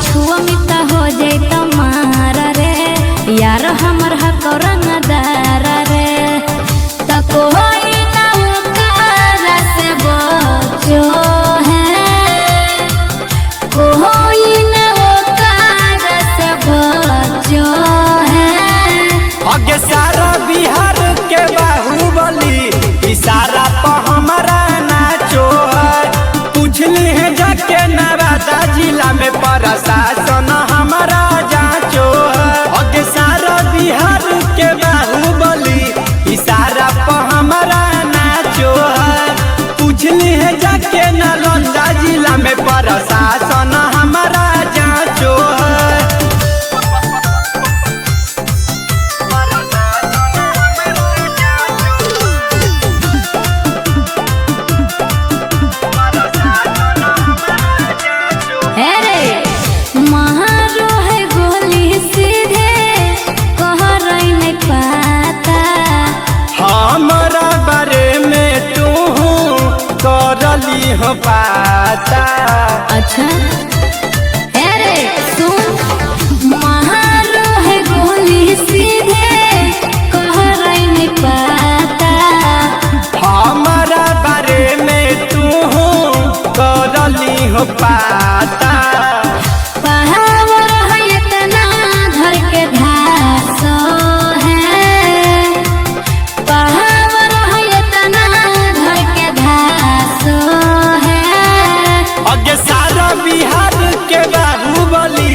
छुआ मिता हो जाए तुम्हारा रे यार हमर हक रंगदार रे तको होई ना ओकर से बचो है कोई ना ओकर से बचो है। आगे सारा बिहार के बाहुबली इशारा पर हमारा नाचो है पूछली है जाके नवादा जिला में प्रशासन हमारा जांचो है। आगे सारा बिहार के बाहुबली इशारा पर हमारा नाचो है पूछली है जाके नालंदा जिला में प्रशासन हमारा जांचो है। हमारा बारे में तू करली हो पाता अच्छा अरे सुन महारो है गोली सीधे कह रही नहीं पाता हमारा बारे में तू करली हो पाता पहावर है इतना धर के धासो है पहावर है इतना धर के धासो है। आगे सारा बिहार के बाहुबली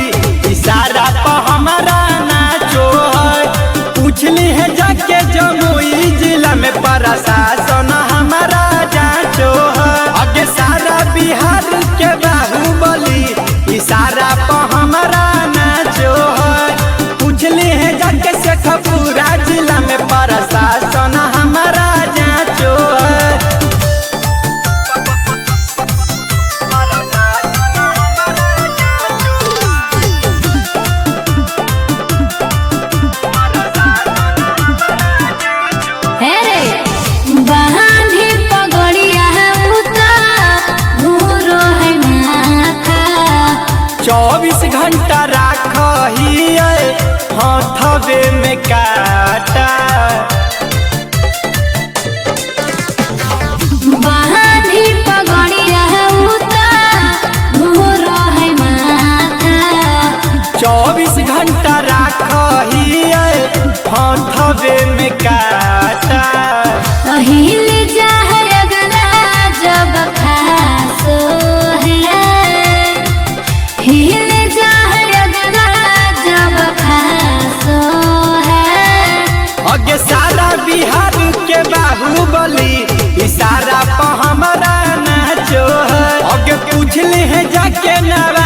इशारा पर हमारा नाचो है पूछली है जाके जमुई जिला में प्रशासन हमारा जांचो है। आगे सारा बिहार के बाहुबली इशारा पर हमारा नाचो है पूछली है जाके शेखपुरा जिला में प्रशासन हमारा जांचो है। बहानी पगड़िया उता घूरो है माथा 24 घंटा राखी हाथवे में काटा बहानी पगड़िया उता घूरो है माथा 24 घंटा राखी हाथवे में काटा हिल जा है अगला जब खासो है हिल जा है अगला जब खासो है। आगे सारा बिहार के बाहुबली इशारा पर हमारा नाचो है। आगे पूछली है जाके नवा